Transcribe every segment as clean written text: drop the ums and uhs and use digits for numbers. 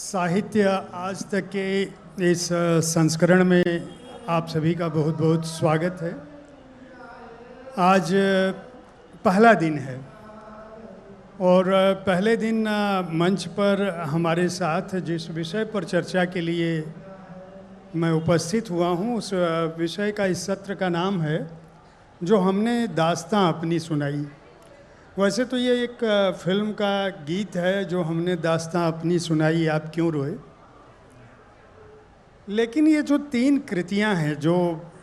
साहित्य आज तक के इस संस्करण में आप सभी का बहुत बहुत स्वागत है। आज पहला दिन है और पहले दिन मंच पर हमारे साथ जिस विषय पर चर्चा के लिए मैं उपस्थित हुआ हूँ, उस विषय का इस सत्र का नाम है जो हमने दास्तां अपनी सुनाई। वैसे तो ये एक फिल्म का गीत है, जो हमने दास्तां अपनी सुनाई आप क्यों रोए। लेकिन ये जो तीन कृतियां हैं जो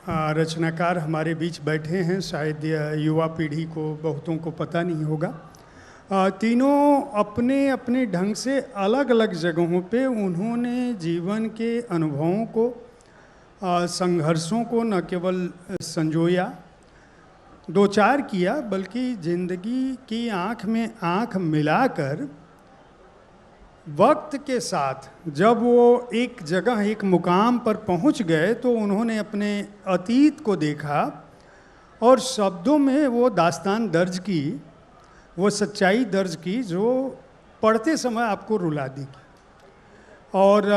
रचनाकार हमारे बीच बैठे हैं, शायद युवा पीढ़ी को बहुतों को पता नहीं होगा। तीनों अपने अपने ढंग से अलग अलग जगहों पे उन्होंने जीवन के अनुभवों को, संघर्षों को न केवल संजोया, दो चार किया, बल्कि ज़िंदगी की आँख में आँख मिलाकर वक्त के साथ जब वो एक जगह एक मुकाम पर पहुंच गए तो उन्होंने अपने अतीत को देखा और शब्दों में वो दास्तान दर्ज की, वो सच्चाई दर्ज की जो पढ़ते समय आपको रुला देगी। और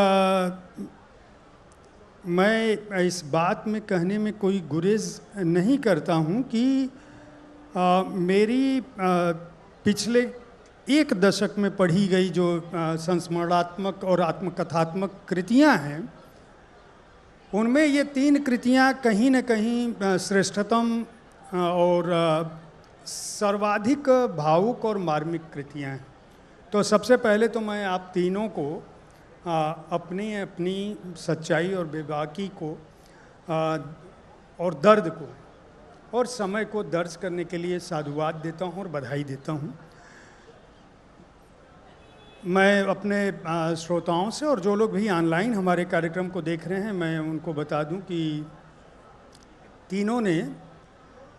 मैं इस बात में कहने में कोई गुरेज नहीं करता हूँ कि मेरी पिछले एक दशक में पढ़ी गई जो संस्मरणात्मक और आत्मकथात्मक कृतियाँ हैं, उनमें ये तीन कृतियाँ कहीं न कहीं श्रेष्ठतम और सर्वाधिक भावुक और मार्मिक कृतियाँ हैं। तो सबसे पहले तो मैं आप तीनों को अपनी अपनी सच्चाई और बेबाकी को और दर्द को और समय को दर्ज करने के लिए साधुवाद देता हूँ और बधाई देता हूँ। मैं अपने श्रोताओं से और जो लोग भी ऑनलाइन हमारे कार्यक्रम को देख रहे हैं, मैं उनको बता दूं कि तीनों ने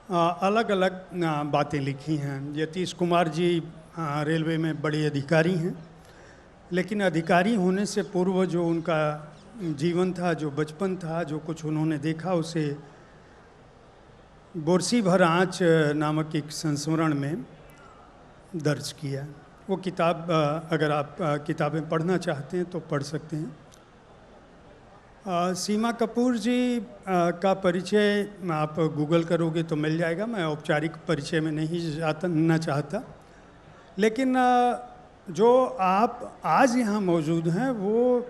अलग अलग बातें लिखी हैं। यतीश कुमार जी रेलवे में बड़े अधिकारी हैं, लेकिन अधिकारी होने से पूर्व जो उनका जीवन था, जो बचपन था, जो कुछ उन्होंने देखा, उसे बोरसी भर आँच नामक एक संस्मरण में दर्ज किया। वो किताब अगर आप किताबें पढ़ना चाहते हैं तो पढ़ सकते हैं। सीमा कपूर जी का परिचय आप गूगल करोगे तो मिल जाएगा। मैं औपचारिक परिचय में नहीं जाना चाहता, लेकिन जो आप आज यहाँ मौजूद हैं वो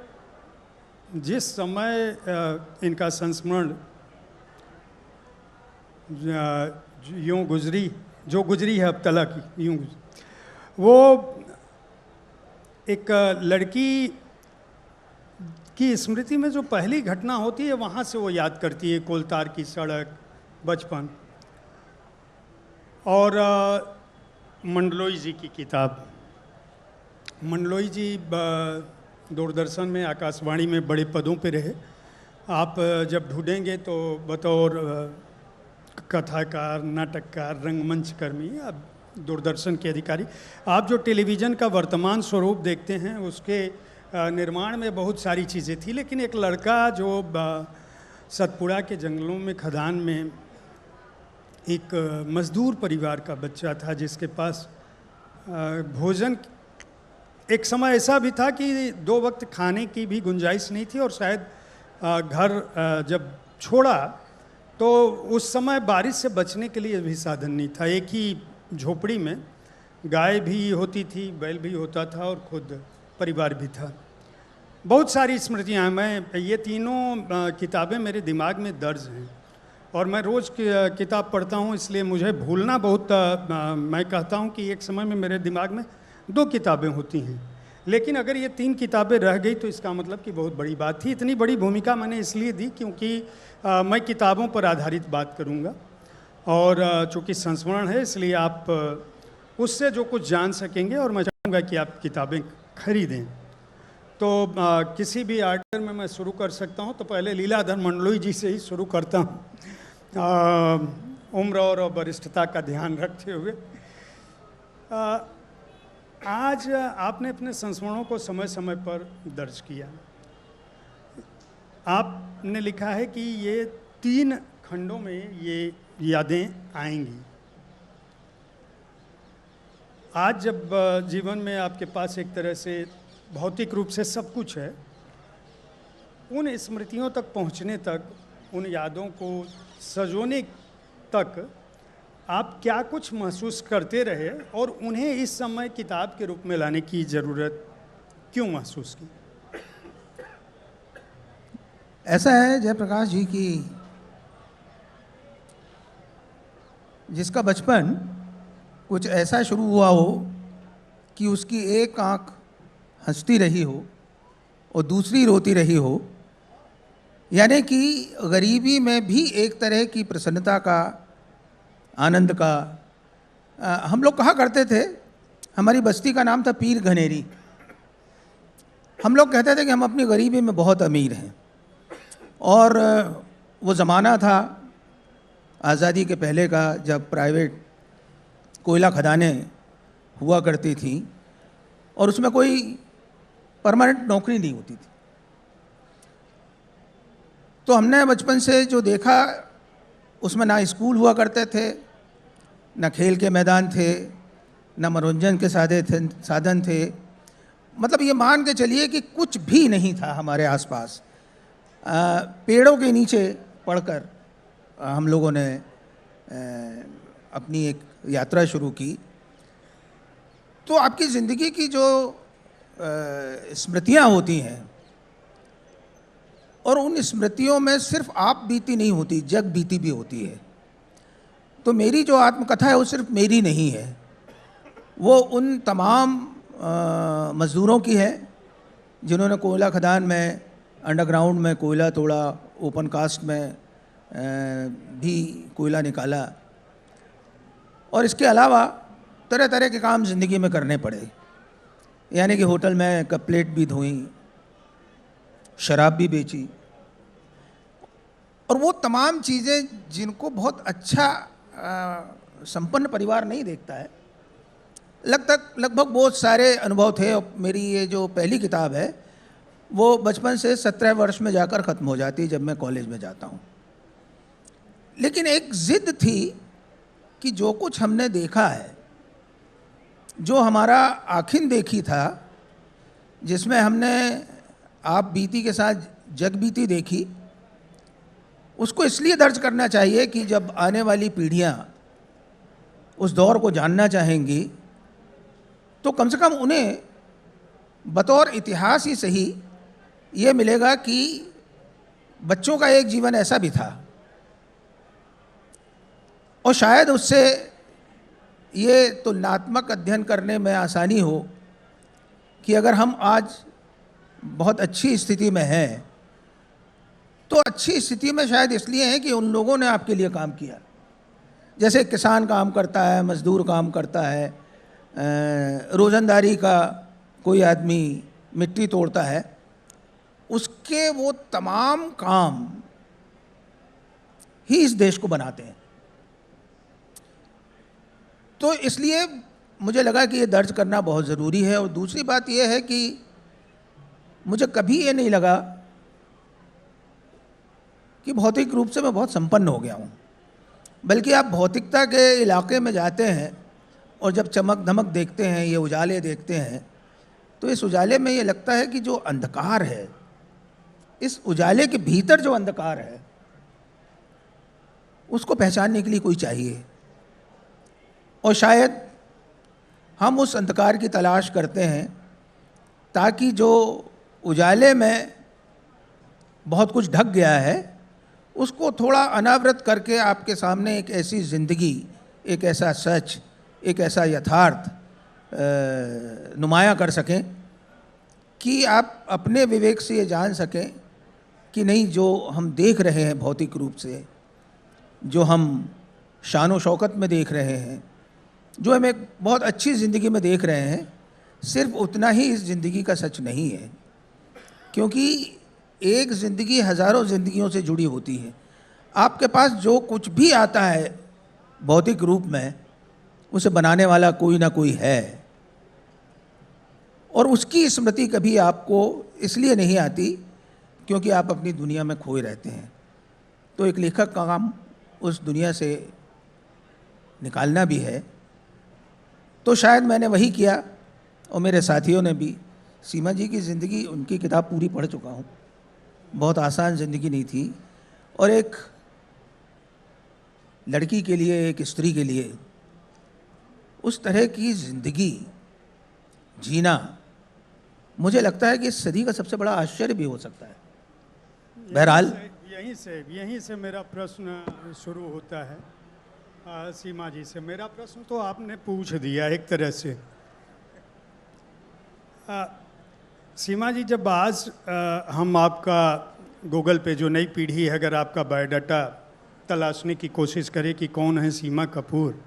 जिस समय इनका संस्मरण यूँ गुजरी, जो गुजरी है अब तलक यूँ गुजरी, वो एक लड़की की स्मृति में जो पहली घटना होती है वहाँ से वो याद करती है, कोलतार की सड़क, बचपन। और मंडलोई जी की किताब। मंडलोई जी दूरदर्शन में, आकाशवाणी में बड़े पदों पे रहे। आप जब ढूंढेंगे तो बतौर कथाकार, नाटककार, रंगमंच कर्मी, अब दूरदर्शन के अधिकारी, आप जो टेलीविज़न का वर्तमान स्वरूप देखते हैं उसके निर्माण में बहुत सारी चीज़ें थी। लेकिन एक लड़का जो सतपुड़ा के जंगलों में, खदान में एक मजदूर परिवार का बच्चा था, जिसके पास भोजन, एक समय ऐसा भी था कि 2 वक्त खाने की भी गुंजाइश नहीं थी और शायद घर जब छोड़ा तो उस समय बारिश से बचने के लिए भी साधन नहीं था। एक ही झोपड़ी में गाय भी होती थी, बैल भी होता था और खुद परिवार भी था। बहुत सारी स्मृतियाँ, मैं ये तीनों किताबें मेरे दिमाग में दर्ज हैं और मैं रोज़ किताब पढ़ता हूँ, इसलिए मुझे भूलना बहुत मैं कहता हूँ कि एक समय में मेरे दिमाग में 2 किताबें होती हैं, लेकिन अगर ये 3 किताबें रह गई तो इसका मतलब कि बहुत बड़ी बात थी। इतनी बड़ी भूमिका मैंने इसलिए दी क्योंकि मैं किताबों पर आधारित बात करूँगा और चूँकि संस्मरण है इसलिए आप उससे जो कुछ जान सकेंगे, और मैं चाहूँगा कि आप किताबें खरीदें। तो किसी भी आर्डर में मैं शुरू कर सकता हूँ, तो पहले लीलाधर मंडलोई जी से ही शुरू करता हूँ, उम्र और वरिष्ठता का ध्यान रखते हुए। आज आपने अपने संस्मरणों को समय समय पर दर्ज किया। आपने लिखा है कि ये 3 खंडों में ये यादें आएंगी। आज जब जीवन में आपके पास एक तरह से भौतिक रूप से सब कुछ है, उन स्मृतियों तक पहुंचने तक, उन यादों को सजोने तक आप क्या कुछ महसूस करते रहे और उन्हें इस समय किताब के रूप में लाने की ज़रूरत क्यों महसूस की? ऐसा है जयप्रकाश जी कि जिसका बचपन कुछ ऐसा शुरू हुआ हो कि उसकी एक आंख हंसती रही हो और दूसरी रोती रही हो, यानी कि गरीबी में भी एक तरह की प्रसन्नता का, आनंद का। हम लोग कहा करते थे, हमारी बस्ती का नाम था पीर घनेरी। हम लोग कहते थे कि हम अपनी गरीबी में बहुत अमीर हैं। और वो ज़माना था आज़ादी के पहले का, जब प्राइवेट कोयला खदानें हुआ करती थी और उसमें कोई परमानेंट नौकरी नहीं होती थी। तो हमने बचपन से जो देखा, उसमें ना स्कूल हुआ करते थे, ना खेल के मैदान थे, ना मनोरंजन के साधन थे। मतलब ये मान के चलिए कि कुछ भी नहीं था हमारे आसपास। पेड़ों के नीचे पढ़कर हम लोगों ने अपनी एक यात्रा शुरू की। तो आपकी ज़िंदगी की जो स्मृतियाँ होती हैं, और उन स्मृतियों में सिर्फ आप बीती नहीं होती, जग बीती भी होती है। तो मेरी जो आत्मकथा है वो सिर्फ मेरी नहीं है, वो उन तमाम मज़दूरों की है जिन्होंने कोयला खदान में, अंडरग्राउंड में कोयला तोड़ा, ओपन कास्ट में भी कोयला निकाला, और इसके अलावा तरह तरह के काम ज़िंदगी में करने पड़े। यानी कि होटल में कप प्लेट भी धोई, शराब भी बेची, और वो तमाम चीज़ें जिनको बहुत अच्छा संपन्न परिवार नहीं देखता है। लगभग बहुत सारे अनुभव थे। मेरी ये जो पहली किताब है वो बचपन से 17 वर्ष में जाकर ख़त्म हो जाती है, जब मैं कॉलेज में जाता हूँ। लेकिन एक ज़िद थी कि जो कुछ हमने देखा है, जो हमारा आखिन देखी था, जिसमें हमने आप बीती के साथ जग बीती देखी, उसको इसलिए दर्ज करना चाहिए कि जब आने वाली पीढ़ियाँ उस दौर को जानना चाहेंगी तो कम से कम उन्हें बतौर इतिहास ही सही ये मिलेगा कि बच्चों का एक जीवन ऐसा भी था। और शायद उससे ये तुलनात्मक अध्ययन करने में आसानी हो कि अगर हम आज बहुत अच्छी स्थिति में हैं तो अच्छी स्थिति में शायद इसलिए हैं कि उन लोगों ने आपके लिए काम किया। जैसे किसान काम करता है, मज़दूर काम करता है, रोज़ंदारी का कोई आदमी मिट्टी तोड़ता है, उसके वो तमाम काम ही इस देश को बनाते हैं। तो इसलिए मुझे लगा कि ये दर्ज करना बहुत ज़रूरी है। और दूसरी बात ये है कि मुझे कभी ये नहीं लगा कि भौतिक रूप से मैं बहुत संपन्न हो गया हूँ, बल्कि आप भौतिकता के इलाके में जाते हैं और जब चमक धमक देखते हैं, ये उजाले देखते हैं, तो इस उजाले में ये लगता है कि जो अंधकार है, इस उजाले के भीतर जो अंधकार है, उसको पहचानने के लिए कोई चाहिए। और शायद हम उस अंधकार की तलाश करते हैं ताकि जो उजाले में बहुत कुछ ढक गया है उसको थोड़ा अनावृत करके आपके सामने एक ऐसी ज़िंदगी, एक ऐसा सच, एक ऐसा यथार्थ नुमाया कर सकें कि आप अपने विवेक से ये जान सकें कि नहीं, जो हम देख रहे हैं भौतिक रूप से, जो हम शान व शौकत में देख रहे हैं, जो हम एक बहुत अच्छी ज़िंदगी में देख रहे हैं, सिर्फ उतना ही इस ज़िंदगी का सच नहीं है। क्योंकि एक ज़िंदगी हज़ारों ज़िंदगियों से जुड़ी होती है। आपके पास जो कुछ भी आता है भौतिक रूप में, उसे बनाने वाला कोई ना कोई है, और उसकी स्मृति कभी आपको इसलिए नहीं आती क्योंकि आप अपनी दुनिया में खोए रहते हैं। तो एक लेखक का काम उस दुनिया से निकालना भी है। तो शायद मैंने वही किया और मेरे साथियों ने भी। सीमा जी की ज़िंदगी, उनकी किताब पूरी पढ़ चुका हूँ। बहुत आसान ज़िंदगी नहीं थी, और एक लड़की के लिए, एक स्त्री के लिए उस तरह की ज़िंदगी जीना, मुझे लगता है कि इस सदी का सबसे बड़ा आश्चर्य भी हो सकता है। बहरहाल यहीं से मेरा प्रश्न शुरू होता है। सीमा जी से मेरा प्रश्न तो आपने पूछ दिया एक तरह से। सीमा जी, जब आज हम आपका गूगल पे, जो नई पीढ़ी है, अगर आपका बायोडाटा तलाशने की कोशिश करे कि कौन है सीमा कपूर,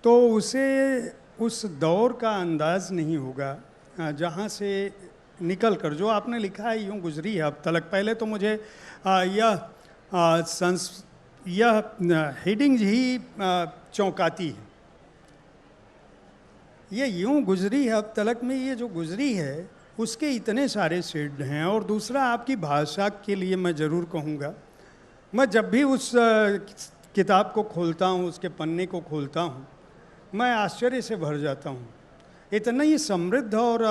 तो उसे उस दौर का अंदाज़ नहीं होगा जहाँ से निकल कर जो आपने लिखा है, यूँ गुजरी है अब तलक। पहले तो मुझे यह हेडिंग ही चौंकाती है। ये यूँ गुजरी है अब तलक में, ये जो गुजरी है उसके इतने सारे शेड हैं। और दूसरा, आपकी भाषा के लिए मैं ज़रूर कहूँगा, मैं जब भी उस किताब को खोलता हूँ, उसके पन्ने को खोलता हूँ, मैं आश्चर्य से भर जाता हूँ। इतना ही समृद्ध और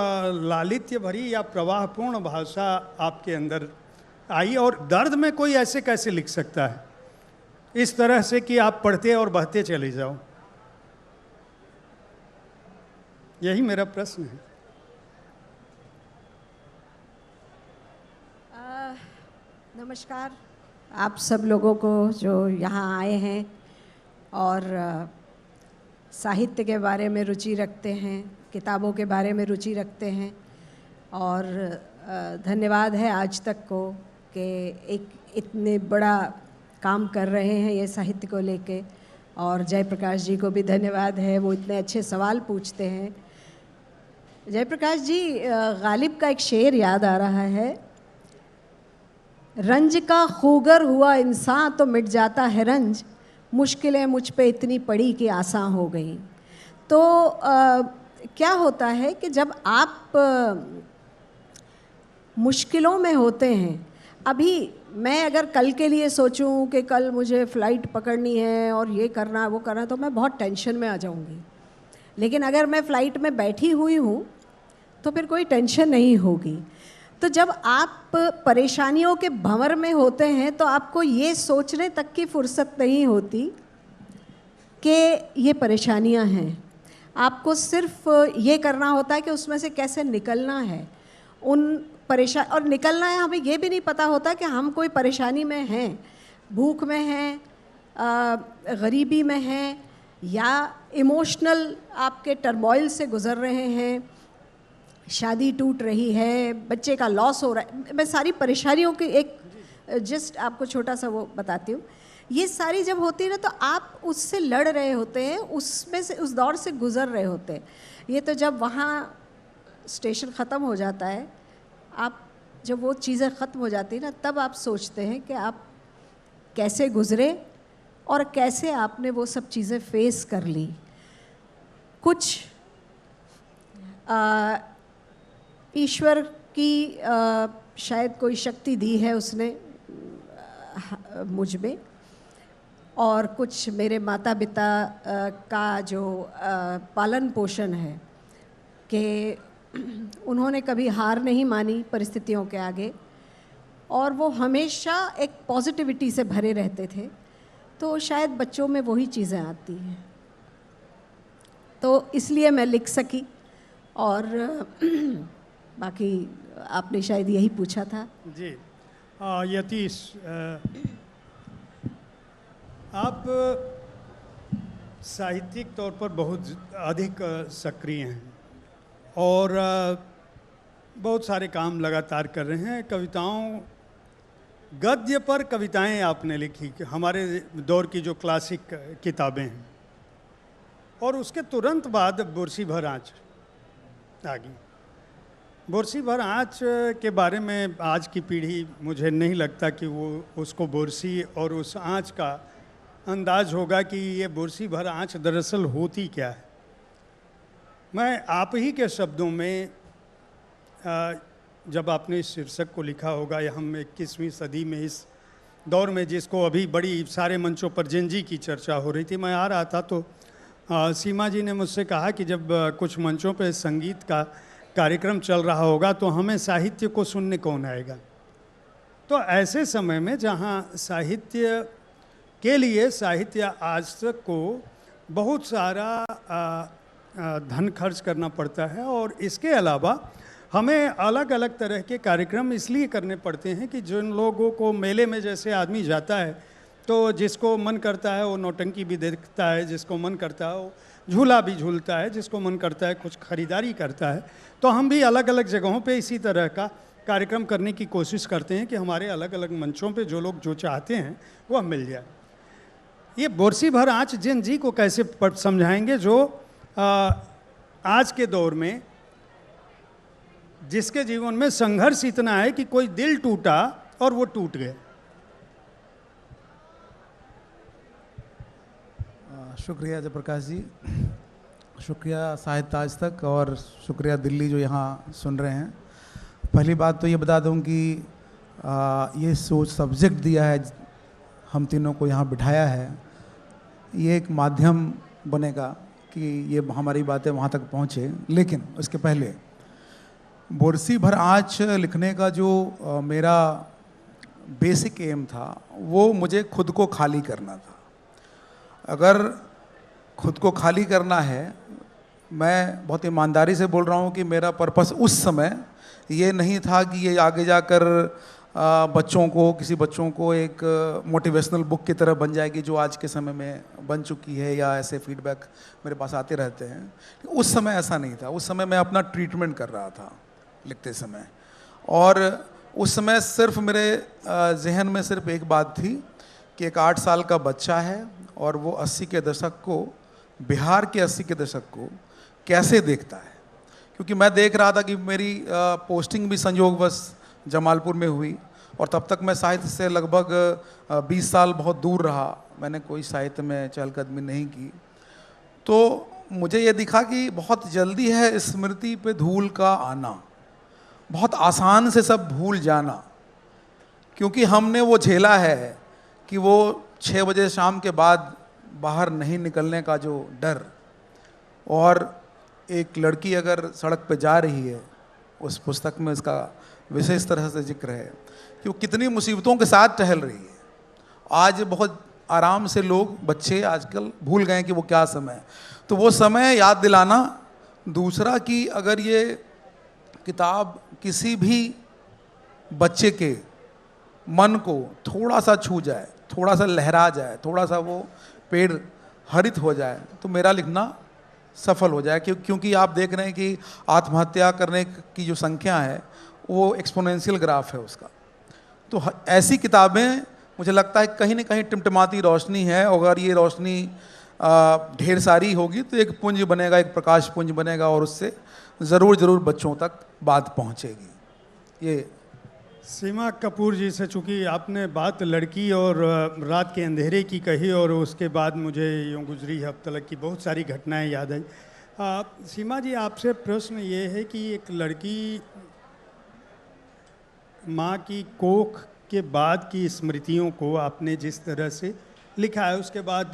लालित्य भरी या प्रवाहपूर्ण भाषा आपके अंदर आई। और दर्द में कोई ऐसे कैसे लिख सकता है इस तरह से कि आप पढ़ते और बहते चले जाओ? यही मेरा प्रश्न है। नमस्कार आप सब लोगों को जो यहाँ आए हैं और साहित्य के बारे में रुचि रखते हैं, किताबों के बारे में रुचि रखते हैं। और धन्यवाद है आज तक को कि एक इतने बड़ा काम कर रहे हैं ये साहित्य को लेके। और जयप्रकाश जी को भी धन्यवाद है, वो इतने अच्छे सवाल पूछते हैं। जयप्रकाश जी, गालिब का एक शेर याद आ रहा है, रंज का खूगर हुआ इंसान तो मिट जाता है रंज, मुश्किलें मुझ पे इतनी पड़ी कि आसान हो गई। तो क्या होता है कि जब आप मुश्किलों में होते हैं, अभी मैं अगर कल के लिए सोचूं कि कल मुझे फ़्लाइट पकड़नी है और ये करना है वो करना है, तो मैं बहुत टेंशन में आ जाऊंगी। लेकिन अगर मैं फ़्लाइट में बैठी हुई हूँ तो फिर कोई टेंशन नहीं होगी। तो जब आप परेशानियों के भंवर में होते हैं तो आपको ये सोचने तक की फुर्सत नहीं होती कि ये परेशानियां हैं। आपको सिर्फ ये करना होता है कि उसमें से कैसे निकलना है। और निकलना है, हमें ये भी नहीं पता होता कि हम कोई परेशानी में हैं, भूख में हैं, गरीबी में हैं, या इमोशनल आपके टर्मोइल से गुज़र रहे हैं, शादी टूट रही है, बच्चे का लॉस हो रहा है। मैं सारी परेशानियों की एक जस्ट आपको छोटा सा वो बताती हूँ। ये सारी जब होती है ना, तो आप उससे लड़ रहे होते हैं, उसमें से उस दौर से गुज़र रहे होते हैं। ये तो जब वहाँ स्टेशन ख़त्म हो जाता है, आप जब वो चीज़ें ख़त्म हो जाती है ना, तब आप सोचते हैं कि आप कैसे गुज़रे और कैसे आपने वो सब चीज़ें फेस कर ली। कुछ ईश्वर की शायद कोई शक्ति दी है उसने मुझ में, और कुछ मेरे माता पिता का जो पालन पोषण है कि उन्होंने कभी हार नहीं मानी परिस्थितियों के आगे, और वो हमेशा एक पॉजिटिविटी से भरे रहते थे। तो शायद बच्चों में वही चीज़ें आती हैं, तो इसलिए मैं लिख सकी। और बाकी आपने शायद यही पूछा था। जी यतीश, आप साहित्यिक तौर पर बहुत अधिक सक्रिय हैं और बहुत सारे काम लगातार कर रहे हैं। कविताओं, गद्य पर कविताएं आपने लिखी, हमारे दौर की जो क्लासिक किताबें हैं, और उसके तुरंत बाद बुरसी भर आँच आ गई। बुरसी भर आँच के बारे में आज की पीढ़ी, मुझे नहीं लगता कि वो उसको बुरसी और उस आँच का अंदाज होगा कि ये बुरसी भर आँच दरअसल होती क्या है। मैं आप ही के शब्दों में, जब आपने इस शीर्षक को लिखा होगा, या हम 21वीं सदी में इस दौर में जिसको अभी बड़ी सारे मंचों पर जेनजी की चर्चा हो रही थी, मैं आ रहा था तो सीमा जी ने मुझसे कहा कि जब कुछ मंचों पे संगीत का कार्यक्रम चल रहा होगा तो हमें साहित्य को सुनने कौन आएगा। तो ऐसे समय में जहाँ साहित्य के लिए साहित्य आज तक को बहुत सारा धन खर्च करना पड़ता है, और इसके अलावा हमें अलग अलग तरह के कार्यक्रम इसलिए करने पड़ते हैं कि जिन लोगों को मेले में जैसे आदमी जाता है तो जिसको मन करता है वो नौटंकी भी देखता है, जिसको मन करता है वो झूला भी झूलता है, जिसको मन करता है कुछ खरीदारी करता है, तो हम भी अलग अलग जगहों पे इसी तरह का कार्यक्रम करने की कोशिश करते हैं कि हमारे अलग अलग मंचों पे जो लोग जो चाहते हैं वह मिल जाए। ये बोरसी भर आँच जिन जी को कैसे समझाएंगे जो आज के दौर में जिसके जीवन में संघर्ष इतना है कि कोई दिल टूटा और वो टूट गए। शुक्रिया जयप्रकाश जी, शुक्रिया साहित्य आज तक, और शुक्रिया दिल्ली जो यहाँ सुन रहे हैं। पहली बात तो ये बता दूं कि ये सोच सब्जेक्ट दिया है, हम तीनों को यहाँ बिठाया है, ये एक माध्यम बनेगा कि ये हमारी बातें वहाँ तक पहुँचे। लेकिन उसके पहले बोरसी भर आँच लिखने का जो मेरा बेसिक एम था वो मुझे खुद को खाली करना था। अगर खुद को खाली करना है, मैं बहुत ईमानदारी से बोल रहा हूँ कि मेरा पर्पस उस समय ये नहीं था कि ये आगे जाकर बच्चों को, किसी बच्चों को एक मोटिवेशनल बुक की तरह बन जाएगी जो आज के समय में बन चुकी है, या ऐसे फीडबैक मेरे पास आते रहते हैं। उस समय ऐसा नहीं था। उस समय मैं अपना ट्रीटमेंट कर रहा था लिखते समय, और उस समय सिर्फ मेरे जहन में सिर्फ एक बात थी कि एक 8 साल का बच्चा है और वो 80 के दशक को, बिहार के 80 के दशक को कैसे देखता है। क्योंकि मैं देख रहा था कि मेरी पोस्टिंग भी संयोगवश जमालपुर में हुई, और तब तक मैं साहित्य से लगभग 20 साल बहुत दूर रहा, मैंने कोई साहित्य में चहलकदमी नहीं की। तो मुझे ये दिखा कि बहुत जल्दी है स्मृति पे धूल का आना, बहुत आसान से सब भूल जाना, क्योंकि हमने वो झेला है कि वो 6 बजे शाम के बाद बाहर नहीं निकलने का जो डर, और एक लड़की अगर सड़क पे जा रही है, उस पुस्तक में इसका विशेष तरह से जिक्र है कि वो कितनी मुसीबतों के साथ टहल रही है। आज बहुत आराम से लोग, बच्चे आजकल भूल गए कि वो क्या समय है, तो वो समय याद दिलाना। दूसरा कि अगर ये किताब किसी भी बच्चे के मन को थोड़ा सा छू जाए, थोड़ा सा लहरा जाए, थोड़ा सा वो पेड़ हरित हो जाए, तो मेरा लिखना सफल हो जाए। क्योंकि आप देख रहे हैं कि आत्महत्या करने की जो संख्या है वो एक्सपोनेंशियल ग्राफ है उसका। तो ऐसी किताबें मुझे लगता है कहीं ना कहीं टिमटिमाती रोशनी है, और अगर ये रोशनी ढेर सारी होगी तो एक पुंज बनेगा, एक प्रकाश पुंज बनेगा, और उससे ज़रूर बच्चों तक बात पहुंचेगी। ये सीमा कपूर जी से, चूँकि आपने बात लड़की और रात के अंधेरे की कही, और उसके बाद मुझे यूँ गुजरी हफ्ते तक की बहुत सारी घटनाएं याद आई। सीमा जी, आपसे प्रश्न ये है कि एक लड़की माँ की कोख के बाद की स्मृतियों को आपने जिस तरह से लिखा है, उसके बाद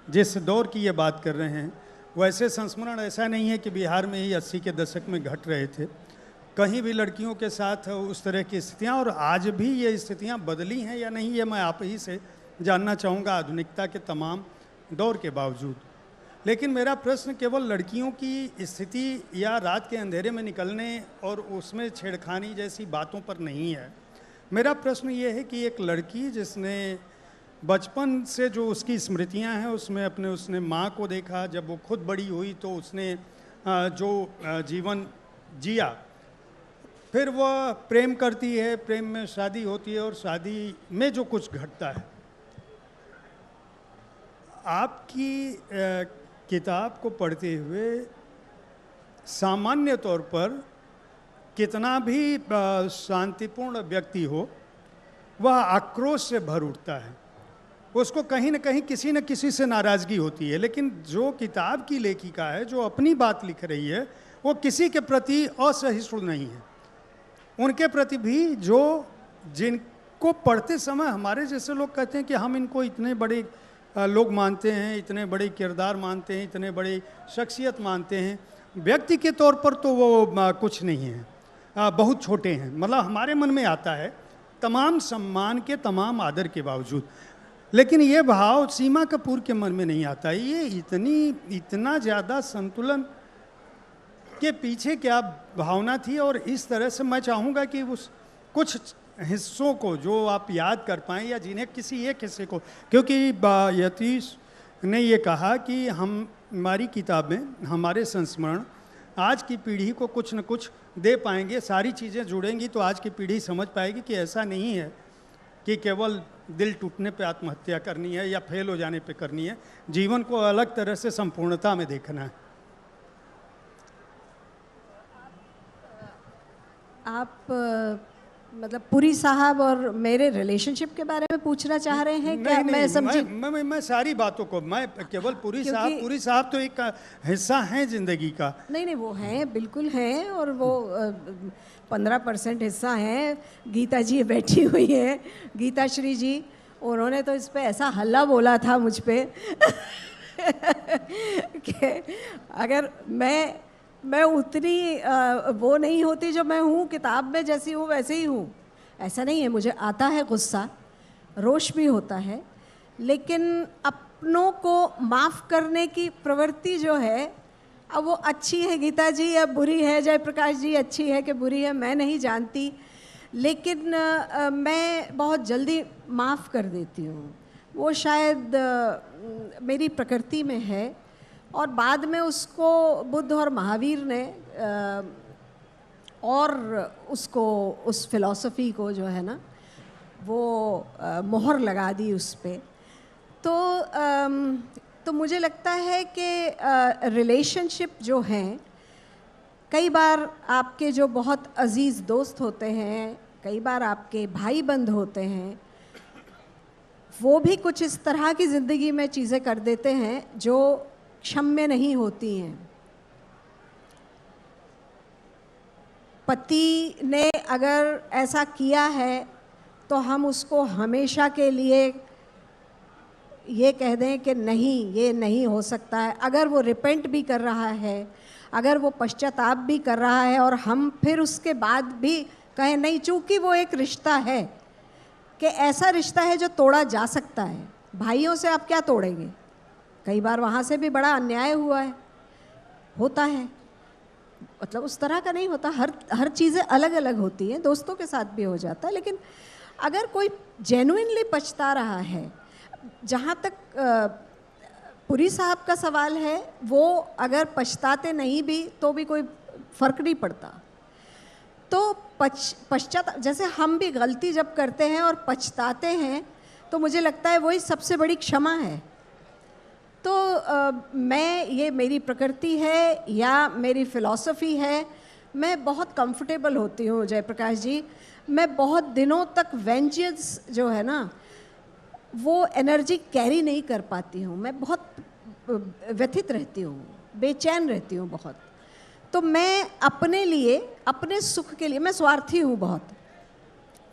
जिस दौर की ये बात कर रहे हैं, वैसे संस्मरण ऐसा नहीं है कि बिहार में ही 80 के दशक में घट रहे थे, कहीं भी लड़कियों के साथ उस तरह की स्थितियाँ, और आज भी ये स्थितियाँ बदली हैं या नहीं, ये मैं आप ही से जानना चाहूँगा आधुनिकता के तमाम दौर के बावजूद। लेकिन मेरा प्रश्न केवल लड़कियों की स्थिति या रात के अंधेरे में निकलने और उसमें छेड़खानी जैसी बातों पर नहीं है। मेरा प्रश्न ये है कि एक लड़की जिसने बचपन से जो उसकी स्मृतियाँ हैं उसमें उसने माँ को देखा, जब वो खुद बड़ी हुई तो उसने जो जीवन जिया, फिर वह प्रेम करती है, प्रेम में शादी होती है, और शादी में जो कुछ घटता है, आपकी किताब को पढ़ते हुए सामान्य तौर पर कितना भी शांतिपूर्ण व्यक्ति हो, वह आक्रोश से भर उठता है, उसको कहीं न कहीं किसी न किसी से नाराज़गी होती है। लेकिन जो किताब की लेखिका है, जो अपनी बात लिख रही है, वो किसी के प्रति असहिष्णु नहीं है। उनके प्रति भी जो जिनको पढ़ते समय हमारे जैसे लोग कहते हैं कि हम इनको इतने बड़े लोग मानते हैं, इतने बड़े किरदार मानते हैं, इतने बड़ी शख्सियत मानते हैं, व्यक्ति के तौर पर तो वो कुछ नहीं है, बहुत छोटे हैं। मतलब हमारे मन में आता है तमाम सम्मान के, तमाम आदर के बावजूद, लेकिन ये भाव सीमा कपूर के मन में नहीं आता। ये इतना ज़्यादा संतुलन के पीछे क्या भावना थी? और इस तरह से मैं चाहूँगा कि उस कुछ हिस्सों को जो आप याद कर पाएँ, या जिन्हें किसी एक हिस्से को, क्योंकि यतीश ने ये कहा कि हमारी किताबें, हमारे संस्मरण आज की पीढ़ी को कुछ न कुछ दे पाएंगे, सारी चीज़ें जुड़ेंगी तो आज की पीढ़ी समझ पाएगी कि ऐसा नहीं है कि केवल दिल टूटने पे आत्महत्या करनी है या फेल हो जाने पे करनी है। जीवन को अलग तरह से संपूर्णता में देखना है। आप मतलब पुरी साहब और मेरे रिलेशनशिप के बारे में पूछना चाह रहे हैं क्या? मैं समझी। मैं सारी बातों को, मैं केवल पुरी साहब तो एक हिस्सा हैं जिंदगी का। नहीं, वो हैं, बिल्कुल हैं, और वो 15% हिस्सा हैं। गीता जी बैठी हुई हैं, गीता श्री जी, उन्होंने तो इस पे ऐसा हल्ला बोला था मुझ पे कि अगर मैं उतनी वो नहीं होती जो मैं हूँ, किताब में जैसी हूँ वैसे ही हूँ। ऐसा नहीं है, मुझे आता है गुस्सा, रोष भी होता है, लेकिन अपनों को माफ़ करने की प्रवृत्ति जो है, अब वो अच्छी है गीता जी या बुरी है, जयप्रकाश जी अच्छी है कि बुरी है, मैं नहीं जानती, लेकिन मैं बहुत जल्दी माफ़ कर देती हूँ। वो शायद मेरी प्रकृति में है, और बाद में उसको बुद्ध और महावीर ने और उसको, उस फिलॉसफी को जो है ना, वो मोहर लगा दी उस पे। तो मुझे लगता है कि रिलेशनशिप जो हैं, कई बार आपके जो बहुत अजीज़ दोस्त होते हैं, कई बार आपके भाई बंद होते हैं, वो भी कुछ इस तरह की ज़िंदगी में चीज़ें कर देते हैं जो क्षम्य नहीं होती हैं। पति ने अगर ऐसा किया है तो हम उसको हमेशा के लिए ये कह दें कि नहीं, ये नहीं हो सकता है। अगर वो रिपेंट भी कर रहा है, अगर वो पश्चाताप भी कर रहा है, और हम फिर उसके बाद भी कहें नहीं, चूँकि वो एक रिश्ता है, कि ऐसा रिश्ता है जो तोड़ा जा सकता है। भाइयों से आप क्या तोड़ेंगे? कई बार वहाँ से भी बड़ा अन्याय हुआ है, होता है, मतलब उस तरह का नहीं होता, हर चीज़ें अलग अलग होती हैं, दोस्तों के साथ भी हो जाता है। लेकिन अगर कोई जेन्युइनली पछता रहा है, जहाँ तक पुरी साहब का सवाल है, वो अगर पछताते नहीं भी तो भी कोई फ़र्क नहीं पड़ता। तो पश्चाताप, जैसे हम भी गलती जब करते हैं और पछताते हैं, तो मुझे लगता है वही सबसे बड़ी क्षमा है। तो मैं, ये मेरी प्रकृति है या मेरी फ़िलॉसफी है, मैं बहुत कंफर्टेबल होती हूँ जयप्रकाश जी। मैं बहुत दिनों तक वेंजेंस जो है ना, वो एनर्जी कैरी नहीं कर पाती हूँ। मैं बहुत व्यथित रहती हूँ, बेचैन रहती हूँ बहुत। तो मैं अपने लिए, अपने सुख के लिए, मैं स्वार्थी हूँ बहुत।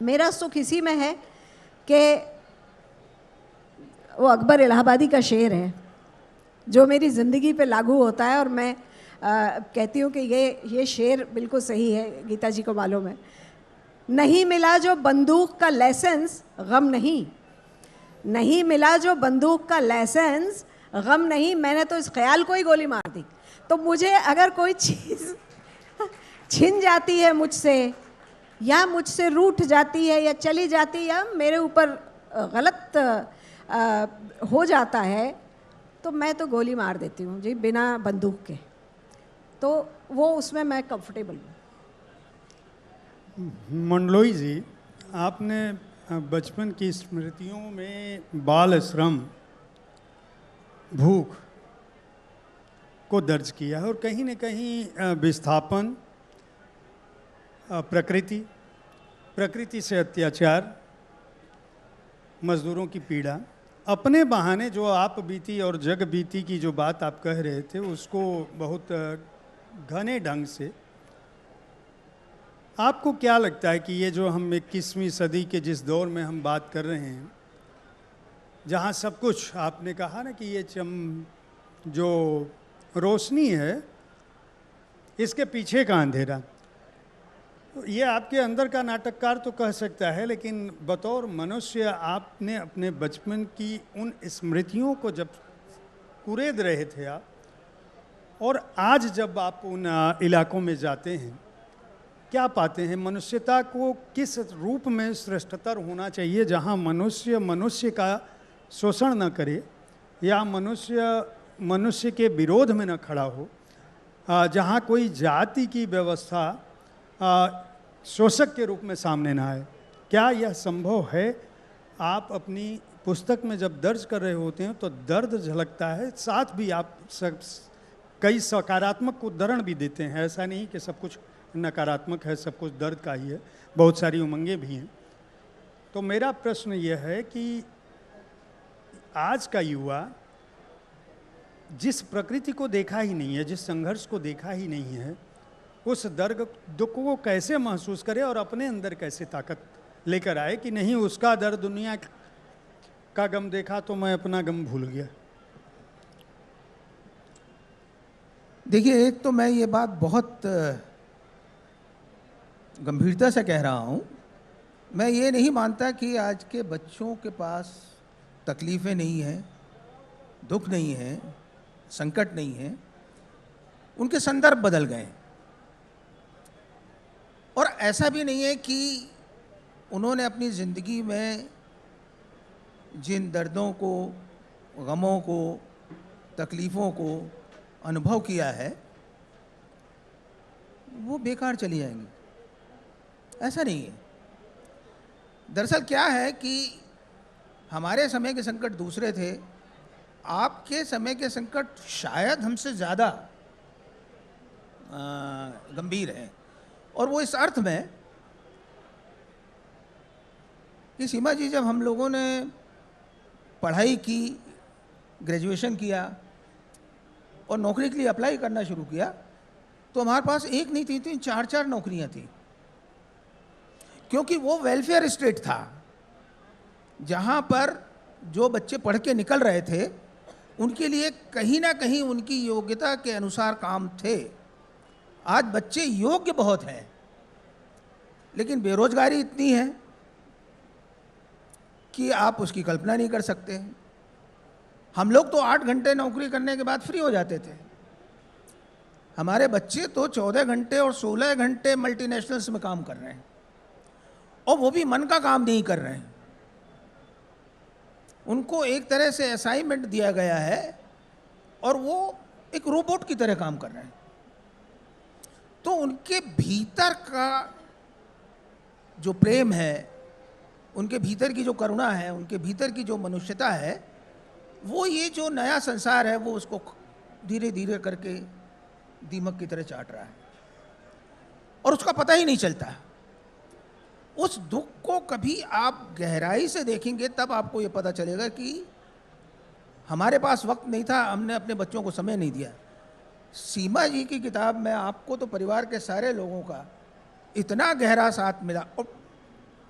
मेरा सुख इसी में है कि वो अकबर इलाहाबादी का शेर है जो मेरी ज़िंदगी पे लागू होता है, और मैं कहती हूँ कि ये शेर बिल्कुल सही है, गीता जी को मालूम है। नहीं मिला जो बंदूक का लाइसेंस, गम नहीं। नहीं मिला जो बंदूक का लाइसेंस, गम नहीं, मैंने तो इस ख्याल को ही गोली मार दी। तो मुझे अगर कोई चीज़ छिन जाती है मुझसे, या मुझसे रूठ जाती है, या चली जाती है, या मेरे ऊपर गलत हो जाता है, तो मैं तो गोली मार देती हूँ जी, बिना बंदूक के। तो वो उसमें मैं कंफर्टेबल हूँ। मंडलोई जी, आपने बचपन की स्मृतियों में बाल श्रम, भूख को दर्ज किया है, और कहीं न कहीं विस्थापन, प्रकृति से अत्याचार, मज़दूरों की पीड़ा, अपने बहाने जो आप बीती और जग बीती की जो बात आप कह रहे थे, उसको बहुत घने ढंग से, आपको क्या लगता है कि ये जो हम 21वीं सदी के जिस दौर में हम बात कर रहे हैं, जहाँ सब कुछ, आपने कहा ना कि ये जो रोशनी है इसके पीछे का अंधेरा। ये आपके अंदर का नाटककार तो कह सकता है, लेकिन बतौर मनुष्य आपने अपने बचपन की उन स्मृतियों को जब कुरेद रहे थे आप, और आज जब आप उन इलाकों में जाते हैं, क्या पाते हैं? मनुष्यता को किस रूप में श्रेष्ठतर होना चाहिए, जहाँ मनुष्य मनुष्य का शोषण न करे या मनुष्य के विरोध में न खड़ा हो, जहाँ कोई जाति की व्यवस्था शोषक के रूप में सामने न आए? क्या यह संभव है? आप अपनी पुस्तक में जब दर्ज कर रहे होते हैं तो दर्द झलकता है, साथ भी आप कई सकारात्मक उदाहरण भी देते हैं। ऐसा नहीं कि सब कुछ नकारात्मक है, सब कुछ दर्द का ही है, बहुत सारी उमंगें भी हैं। तो मेरा प्रश्न यह है कि आज का युवा जिस प्रकृति को देखा ही नहीं है, जिस संघर्ष को देखा ही नहीं है, उस दर्द दुख को कैसे महसूस करे और अपने अंदर कैसे ताकत लेकर आए कि नहीं, उसका दर्द दुनिया का गम देखा तो मैं अपना गम भूल गया। देखिए, एक तो मैं ये बात बहुत गंभीरता से कह रहा हूँ। मैं ये नहीं मानता कि आज के बच्चों के पास तकलीफ़ें नहीं हैं, दुख नहीं है, संकट नहीं है। उनके संदर्भ बदल गए, और ऐसा भी नहीं है कि उन्होंने अपनी ज़िंदगी में जिन दर्दों को, गमों को, तकलीफ़ों को अनुभव किया है वो बेकार चली जाएंगी। ऐसा नहीं है। दरअसल क्या है कि हमारे समय के संकट दूसरे थे, आपके समय के संकट शायद हमसे ज़्यादा गंभीर हैं। और वो इस अर्थ में कि सीमा जी, जब हम लोगों ने पढ़ाई की, ग्रेजुएशन किया और नौकरी के लिए अप्लाई करना शुरू किया, तो हमारे पास एक नहीं, तीन तीन, चार चार नौकरियां थी, क्योंकि वो वेलफेयर स्टेट था जहां पर जो बच्चे पढ़ के निकल रहे थे उनके लिए कहीं ना कहीं उनकी योग्यता के अनुसार काम थे। आज बच्चे योग्य बहुत हैं, लेकिन बेरोजगारी इतनी है कि आप उसकी कल्पना नहीं कर सकते। हम लोग तो 8 घंटे नौकरी करने के बाद फ्री हो जाते थे, हमारे बच्चे तो 14 घंटे और 16 घंटे मल्टीनेशनल्स में काम कर रहे हैं, और वो भी मन का काम नहीं कर रहे हैं। उनको एक तरह से असाइनमेंट दिया गया है और वो एक रोबोट की तरह काम कर रहे हैं। तो उनके भीतर का जो प्रेम है, उनके भीतर की जो करुणा है, उनके भीतर की जो मनुष्यता है, वो ये जो नया संसार है वो उसको धीरे धीरे करके दीमक की तरह चाट रहा है और उसका पता ही नहीं चलता। उस दुख को कभी आप गहराई से देखेंगे तब आपको ये पता चलेगा कि हमारे पास वक्त नहीं था, हमने अपने बच्चों को समय नहीं दिया। सीमा जी की किताब में आपको तो परिवार के सारे लोगों का इतना गहरा साथ मिला, और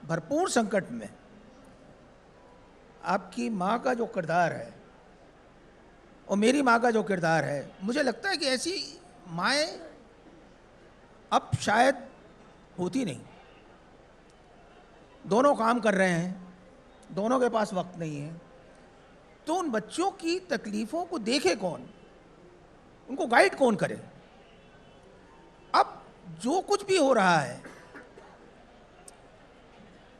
भरपूर संकट में आपकी माँ का जो किरदार है और मेरी माँ का जो किरदार है, मुझे लगता है कि ऐसी माएँ अब शायद होती नहीं। दोनों काम कर रहे हैं, दोनों के पास वक्त नहीं है, तो उन बच्चों की तकलीफ़ों को देखे कौन, उनको गाइड कौन करे? अब जो कुछ भी हो रहा है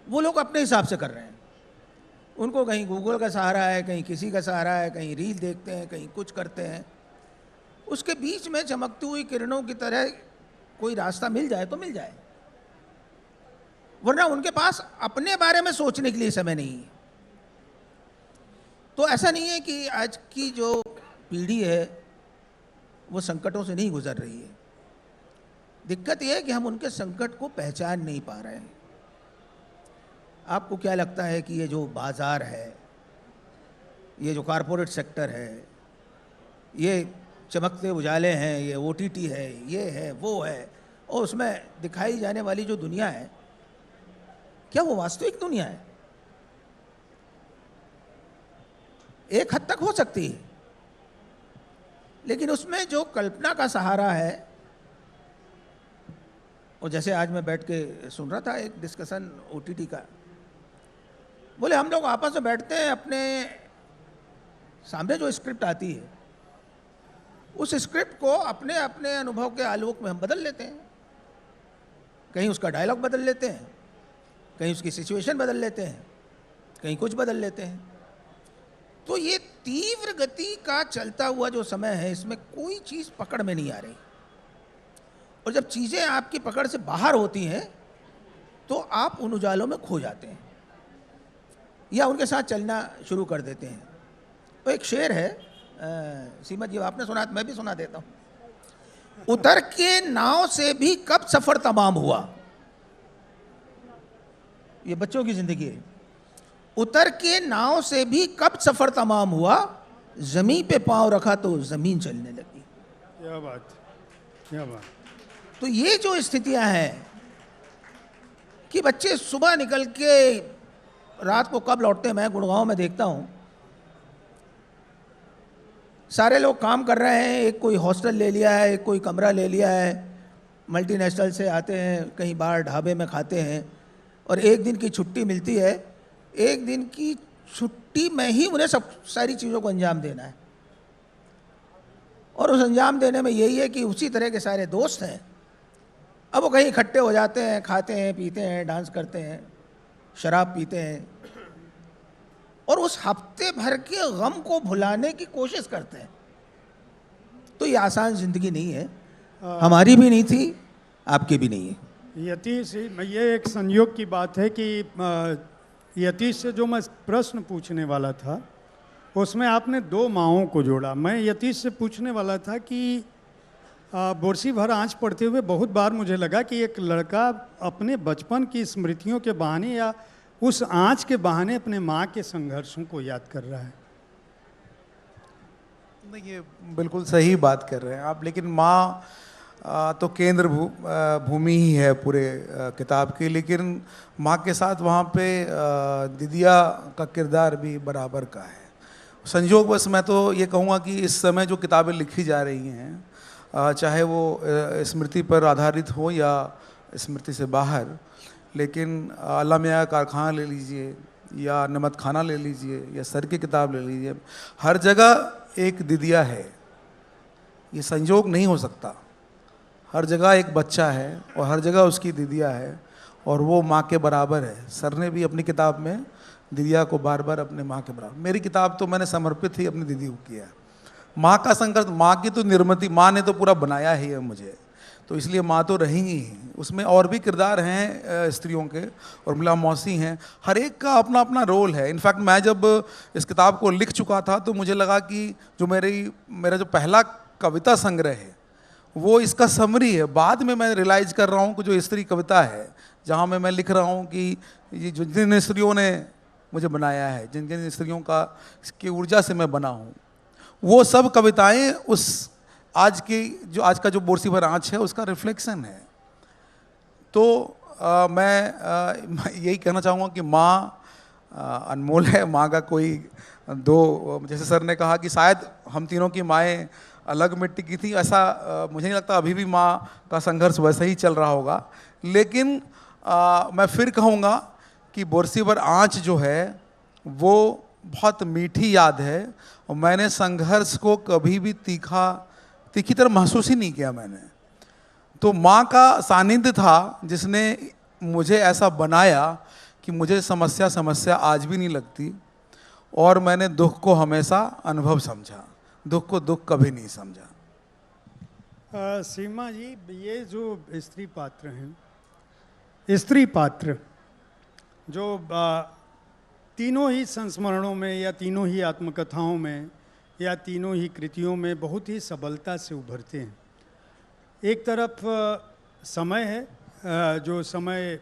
वो लोग अपने हिसाब से कर रहे हैं। उनको कहीं गूगल का सहारा है, कहीं किसी का सहारा है, कहीं रील देखते हैं, कहीं कुछ करते हैं। उसके बीच में चमकती हुई किरणों की तरह कोई रास्ता मिल जाए तो मिल जाए, वरना उनके पास अपने बारे में सोचने के लिए समय नहीं है। तो ऐसा नहीं है कि आज की जो पीढ़ी है वो संकटों से नहीं गुजर रही है। दिक्कत यह है कि हम उनके संकट को पहचान नहीं पा रहे हैं। आपको क्या लगता है कि ये जो बाज़ार है, ये जो कॉरपोरेट सेक्टर है, ये चमकते उजाले हैं, ये OTT है, ये है, वो है, और उसमें दिखाई जाने वाली जो दुनिया है, क्या वो वास्तविक दुनिया है? एक हद तक हो सकती है, लेकिन उसमें जो कल्पना का सहारा है और जैसे आज मैं बैठ के सुन रहा था एक डिस्कशन ओटीटी का, बोले हम लोग आपस में बैठते हैं, अपने सामने जो स्क्रिप्ट आती है उस स्क्रिप्ट को अपने अपने अनुभव के आलोक में हम बदल लेते हैं। कहीं उसका डायलॉग बदल लेते हैं, कहीं उसकी सिचुएशन बदल लेते हैं, कहीं कुछ बदल लेते हैं। तो ये तीव्र गति का चलता हुआ जो समय है, इसमें कोई चीज़ पकड़ में नहीं आ रही, और जब चीज़ें आपकी पकड़ से बाहर होती हैं तो आप उन उजालों में खो जाते हैं या उनके साथ चलना शुरू कर देते हैं। तो एक शेर है, सीमा जी आपने सुना, मैं भी सुना देता हूँ। उतर के नाव से भी कब सफर तमाम हुआ, ये बच्चों की जिंदगी है। उतर के नाव से भी कब सफर तमाम हुआ, जमीन पे पांव रखा तो जमीन चलने लगी। क्या बात, क्या बात। तो ये जो स्थितियां हैं कि बच्चे सुबह निकल के रात को कब लौटते हैं, मैं गुड़गांव में देखता हूं, सारे लोग काम कर रहे हैं, एक कोई हॉस्टल ले लिया है, एक कोई कमरा ले लिया है, मल्टीनेशनल से आते हैं, कहीं बाहर ढाबे में खाते हैं, और एक दिन की छुट्टी मिलती है। एक दिन की छुट्टी में ही उन्हें सब सारी चीज़ों को अंजाम देना है, और उस अंजाम देने में यही है कि उसी तरह के सारे दोस्त हैं, अब वो कहीं इकट्ठे हो जाते हैं, खाते हैं, पीते हैं, डांस करते हैं, शराब पीते हैं, और उस हफ्ते भर के गम को भुलाने की कोशिश करते हैं। तो ये आसान ज़िंदगी नहीं है, हमारी भी नहीं थी, आपकी भी नहीं है। यतीश, ये एक संयोग की बात है कि यतीश से जो मैं प्रश्न पूछने वाला था उसमें आपने दो माओं को जोड़ा। मैं यतीश से पूछने वाला था कि बोरसी भर आँच पड़ते हुए बहुत बार मुझे लगा कि एक लड़का अपने बचपन की स्मृतियों के बहाने या उस आँच के बहाने अपने माँ के संघर्षों को याद कर रहा है। नहीं, ये बिल्कुल सही बात कर रहे हैं आप, लेकिन माँ तो केंद्र भूमि ही है पूरे किताब की, लेकिन माँ के साथ वहाँ पे दिदिया का किरदार भी बराबर का है। संयोग बस मैं तो ये कहूँगा कि इस समय जो किताबें लिखी जा रही हैं, चाहे वो स्मृति पर आधारित हो या स्मृति से बाहर, लेकिन अल्लाह मियाँ का कारखाना ले लीजिए या नमक खाना ले लीजिए या सर की किताब ले लीजिए, हर जगह एक दिदिया है। ये संयोग नहीं हो सकता, हर जगह एक बच्चा है और हर जगह उसकी दिदिया है, और वो माँ के बराबर है। सर ने भी अपनी किताब में दिदिया को बार बार अपने माँ के बराबर, मेरी किताब तो मैंने समर्पित ही अपनी दीदी को किया। माँ का संघर्ष, माँ की तो निर्मिति, माँ ने तो पूरा बनाया ही है मुझे, तो इसलिए माँ तो रहेंगी ही। उसमें और भी किरदार हैं स्त्रियों के, और मिला मौसी हैं, हर एक का अपना अपना रोल है। इनफैक्ट मैं जब इस किताब को लिख चुका था तो मुझे लगा कि जो मेरा जो पहला कविता संग्रह है वो इसका समरी है। बाद में मैं रियलाइज़ कर रहा हूँ कि जो स्त्री कविता है, जहाँ में मैं लिख रहा हूँ कि ये जिन स्त्रियों ने मुझे बनाया है, जिन जिन स्त्रियों की ऊर्जा से मैं बना हूँ, वो सब कविताएं उस आज का जो बोरसी भर आँच है उसका रिफ्लेक्शन है। तो मैं यही कहना चाहूँगा कि माँ अनमोल है। माँ का कोई दो, जैसे सर ने कहा कि शायद हम तीनों की माएँ अलग मिट्टी की थी, ऐसा मुझे नहीं लगता। अभी भी माँ का संघर्ष वैसे ही चल रहा होगा, लेकिन मैं फिर कहूँगा कि बोरसी भर आँच जो है वो बहुत मीठी याद है, और मैंने संघर्ष को कभी भी तीखी तरह महसूस ही नहीं किया मैंने। तो माँ का सानिध्य था जिसने मुझे ऐसा बनाया कि मुझे समस्या आज भी नहीं लगती, और मैंने दुख को हमेशा अनुभव समझा, दुख को दुख कभी नहीं समझा। सीमा जी, ये जो स्त्री पात्र हैं, स्त्री पात्र जो तीनों ही संस्मरणों में या तीनों ही आत्मकथाओं में या तीनों ही कृतियों में बहुत ही सबलता से उभरते हैं। एक तरफ समय है, जो समय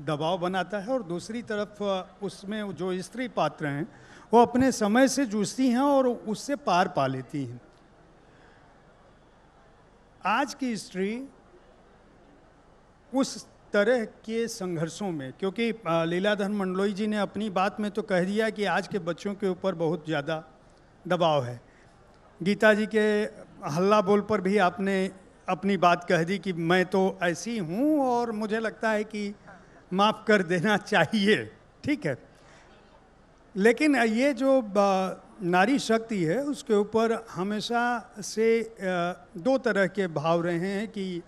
दबाव बनाता है, और दूसरी तरफ उसमें जो स्त्री पात्र हैं वो अपने समय से जूझती हैं और उससे पार पा लेती हैं। आज की स्त्री उस तरह के संघर्षों में, क्योंकि लीलाधर मंडलोई जी ने अपनी बात में तो कह दिया कि आज के बच्चों के ऊपर बहुत ज़्यादा दबाव है। गीता जी के हल्ला बोल पर भी आपने अपनी बात कह दी कि मैं तो ऐसी हूँ और मुझे लगता है कि माफ़ कर देना चाहिए, ठीक है। लेकिन ये जो नारी शक्ति है उसके ऊपर हमेशा से दो तरह के भाव रहे हैं कि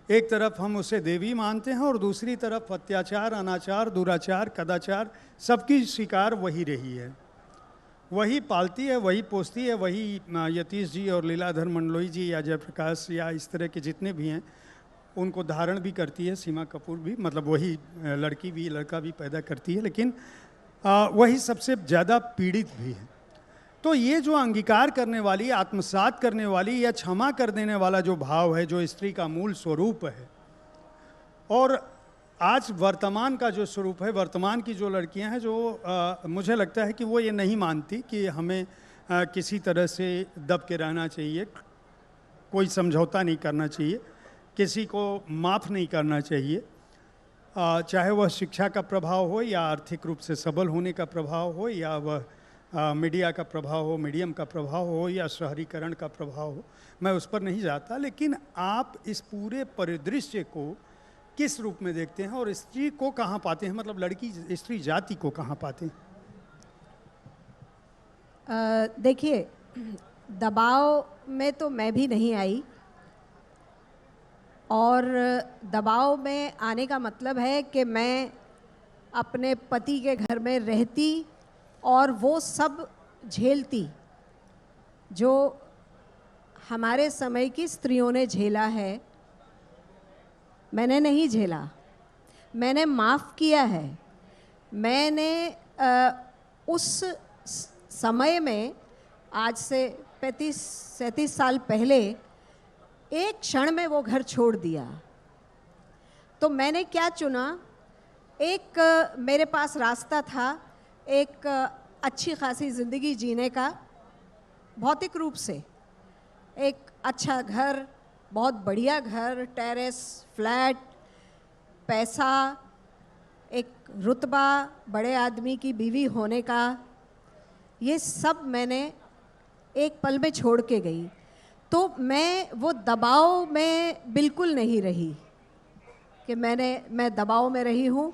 एक तरफ हम उसे देवी मानते हैं और दूसरी तरफ अत्याचार, अनाचार, दुराचार, कदाचार सबकी शिकार वही रही है, वही पालती है, वही पोसती है, वही यतीश जी और लीलाधर मंडलोई जी या जयप्रकाश या इस तरह के जितने भी हैं उनको धारण भी करती है, सीमा कपूर भी, मतलब वही लड़की भी लड़का भी पैदा करती है, लेकिन वही सबसे ज़्यादा पीड़ित भी है। तो ये जो अंगीकार करने वाली, आत्मसात करने वाली या क्षमा कर देने वाला जो भाव है, जो स्त्री का मूल स्वरूप है, और आज वर्तमान का जो स्वरूप है, वर्तमान की जो लड़कियां हैं, जो मुझे लगता है कि वो ये नहीं मानती कि हमें किसी तरह से दब के रहना चाहिए, कोई समझौता नहीं करना चाहिए, किसी को माफ़ नहीं करना चाहिए, चाहे वह शिक्षा का प्रभाव हो या आर्थिक रूप से सबल होने का प्रभाव हो या वह मीडिया का प्रभाव हो, मीडियम का प्रभाव हो या शहरीकरण का प्रभाव हो, मैं उस पर नहीं जाता। लेकिन आप इस पूरे परिदृश्य को किस रूप में देखते हैं और स्त्री को कहाँ पाते हैं, मतलब लड़की स्त्री जाति को कहाँ पाते हैं? देखिए, दबाव में तो मैं भी नहीं आई, और दबाव में आने का मतलब है कि मैं अपने पति के घर में रहती और वो सब झेलती जो हमारे समय की स्त्रियों ने झेला है। मैंने नहीं झेला, मैंने माफ़ किया है। मैंने उस समय में, आज से 35-37 साल पहले, एक क्षण में वो घर छोड़ दिया। तो मैंने क्या चुना? एक मेरे पास रास्ता था, एक अच्छी खासी ज़िंदगी जीने का, भौतिक रूप से एक अच्छा घर, बहुत बढ़िया घर, टेरेस, फ्लैट, पैसा, एक रुतबा, बड़े आदमी की बीवी होने का, ये सब मैंने एक पल में छोड़ के गई। तो मैं वो दबाव में बिल्कुल नहीं रही कि मैं दबाव में रही हूँ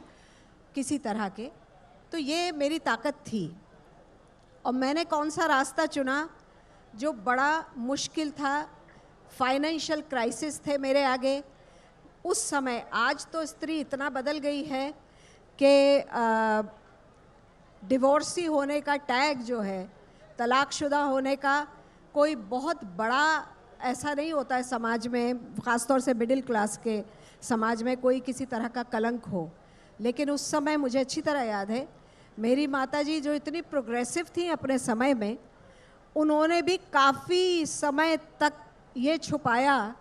किसी तरह के। तो ये मेरी ताकत थी। और मैंने कौन सा रास्ता चुना जो बड़ा मुश्किल था, फाइनेंशियल क्राइसिस थे मेरे आगे उस समय। आज तो स्त्री इतना बदल गई है कि डिवोर्सी होने का टैग जो है, तलाकशुदा होने का, कोई बहुत बड़ा ऐसा नहीं होता है समाज में, ख़ासतौर से मिडिल क्लास के समाज में, कोई किसी तरह का कलंक हो। लेकिन उस समय मुझे अच्छी तरह याद है, मेरी माताजी जो इतनी प्रोग्रेसिव थी अपने समय में, उन्होंने भी काफ़ी समय तक ये छुपाया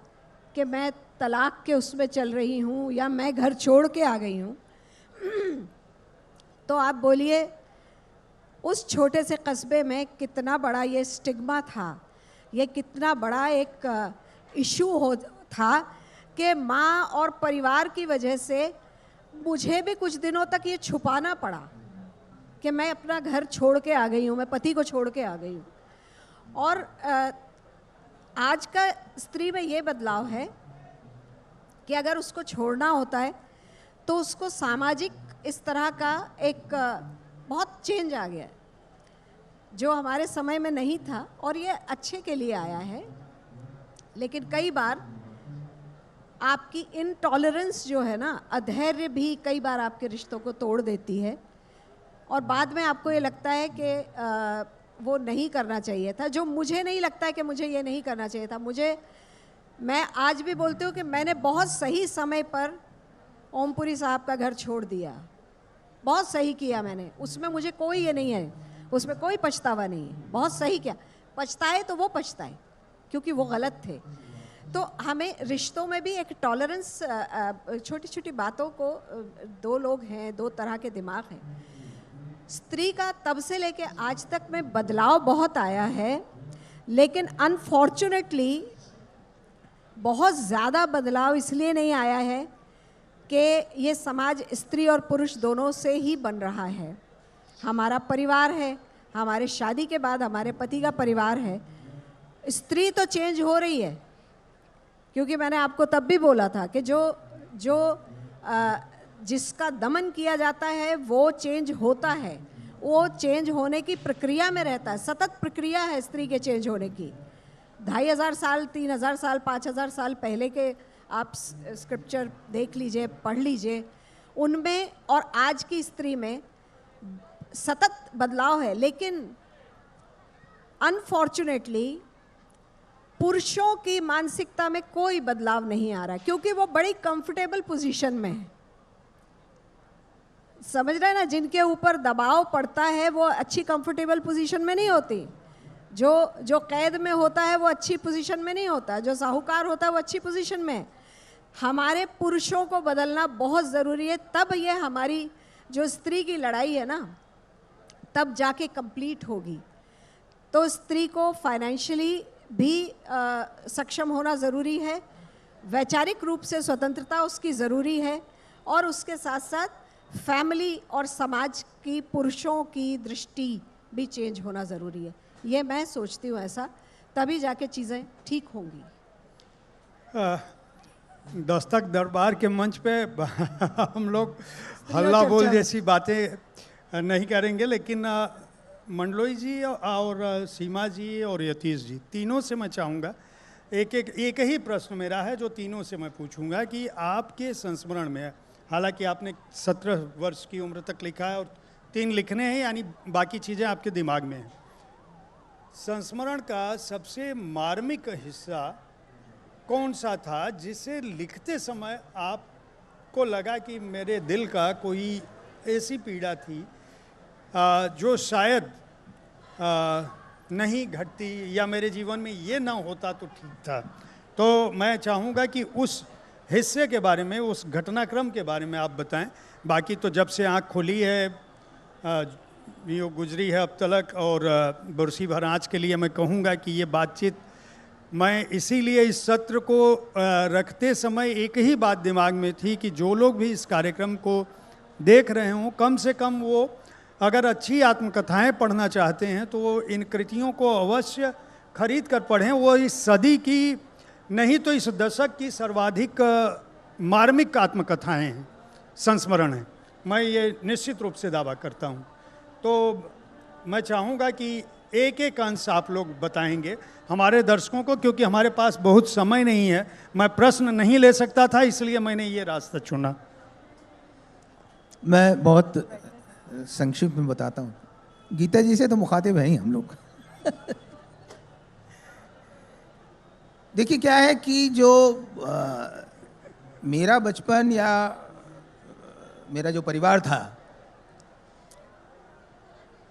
कि मैं तलाक के उसमें चल रही हूँ या मैं घर छोड़ के आ गई हूँ। तो आप बोलिए उस छोटे से कस्बे में कितना बड़ा ये स्टिग्मा था, ये कितना बड़ा एक इशू था कि माँ और परिवार की वजह से मुझे भी कुछ दिनों तक ये छुपाना पड़ा कि मैं अपना घर छोड़ के आ गई हूँ, मैं पति को छोड़ के आ गई हूँ। और आज का स्त्री में ये बदलाव है कि अगर उसको छोड़ना होता है तो उसको सामाजिक इस तरह का एक बहुत चेंज आ गया है जो हमारे समय में नहीं था, और ये अच्छे के लिए आया है। लेकिन कई बार आपकी इनटॉलरेंस जो है ना, अधैर्य भी कई बार आपके रिश्तों को तोड़ देती है, और बाद में आपको ये लगता है कि वो नहीं करना चाहिए था। जो मुझे नहीं लगता है कि मुझे ये नहीं करना चाहिए था। मैं आज भी बोलती हूँ कि मैंने बहुत सही समय पर ओमपुरी साहब का घर छोड़ दिया, बहुत सही किया मैंने, उसमें मुझे कोई ये नहीं है, उसमें कोई पछतावा नहीं है, बहुत सही किया। पछताए तो वो पछताए क्योंकि वो गलत थे। तो हमें रिश्तों में भी एक टॉलरेंस, छोटी छोटी बातों को, दो लोग हैं, दो तरह के दिमाग हैं। स्त्री का तब से लेके आज तक में बदलाव बहुत आया है, लेकिन अनफॉर्चुनेटली बहुत ज़्यादा बदलाव इसलिए नहीं आया है कि ये समाज स्त्री और पुरुष दोनों से ही बन रहा है। हमारा परिवार है, हमारे शादी के बाद हमारे पति का परिवार है। स्त्री तो चेंज हो रही है, क्योंकि मैंने आपको तब भी बोला था कि जो जो जिसका दमन किया जाता है वो चेंज होता है, वो चेंज होने की प्रक्रिया में रहता है, सतत प्रक्रिया है स्त्री के चेंज होने की। 2500 साल, 3000 साल, 5000 साल पहले के आप स्क्रिप्चर देख लीजिए, पढ़ लीजिए, उनमें और आज की स्त्री में सतत बदलाव है। लेकिन अनफॉर्चुनेटली पुरुषों की मानसिकता में कोई बदलाव नहीं आ रहा, क्योंकि वो बड़ी कंफर्टेबल पोजीशन में है। समझ रहे हैं ना, जिनके ऊपर दबाव पड़ता है वो अच्छी कंफर्टेबल पोजीशन में नहीं होती। जो कैद में होता है वो अच्छी पोजीशन में नहीं होता, जो साहूकार होता है वो अच्छी पोजीशन में है। हमारे पुरुषों को बदलना बहुत ज़रूरी है, तब ये हमारी जो स्त्री की लड़ाई है ना, तब जाके कंप्लीट होगी। तो स्त्री को फाइनेंशियली भी सक्षम होना ज़रूरी है, वैचारिक रूप से स्वतंत्रता उसकी ज़रूरी है, और उसके साथ साथ फैमिली और समाज की पुरुषों की दृष्टि भी चेंज होना ज़रूरी है। ये मैं सोचती हूँ ऐसा, तभी जाके चीज़ें ठीक होंगी। दस्तक दरबार के मंच पे हम लोग हल्ला बोल जैसी बातें नहीं करेंगे, लेकिन मंडलोई जी और सीमा जी और यतीश जी, तीनों से मैं चाहूँगा एक ही प्रश्न मेरा है जो तीनों से मैं पूछूंगा कि आपके संस्मरण में, हालांकि आपने 17 वर्ष की उम्र तक लिखा है और 3 लिखने हैं, यानी बाकी चीज़ें आपके दिमाग में हैं, संस्मरण का सबसे मार्मिक हिस्सा कौन सा था जिसे लिखते समय आपको लगा कि मेरे दिल का कोई ऐसी पीड़ा थी जो शायद नहीं घटती, या मेरे जीवन में ये ना होता तो ठीक था? तो मैं चाहूँगा कि उस हिस्से के बारे में, उस घटनाक्रम के बारे में आप बताएं। बाकी तो जब से आँख खुली है, यो गुजरी है अब तलक, और बरसी भर आँच के लिए मैं कहूँगा कि ये बातचीत, मैं इसीलिए इस सत्र को रखते समय एक ही बात दिमाग में थी कि जो लोग भी इस कार्यक्रम को देख रहे हों, कम से कम वो अगर अच्छी आत्मकथाएं पढ़ना चाहते हैं तो वो इन कृतियों को अवश्य खरीद कर पढ़ें। वो इस सदी की नहीं तो इस दशक की सर्वाधिक मार्मिक आत्मकथाएं हैं, संस्मरण हैं, मैं ये निश्चित रूप से दावा करता हूँ। तो मैं चाहूँगा कि एक एक अंश आप लोग बताएंगे हमारे दर्शकों को, क्योंकि हमारे पास बहुत समय नहीं है, मैं प्रश्न नहीं ले सकता था, इसलिए मैंने ये रास्ता चुना। मैं बहुत संक्षिप्त में बताता हूँ। गीता जी से तो मुखातिब हैं ही हम लोग। देखिए क्या है कि जो मेरा बचपन या मेरा जो परिवार था,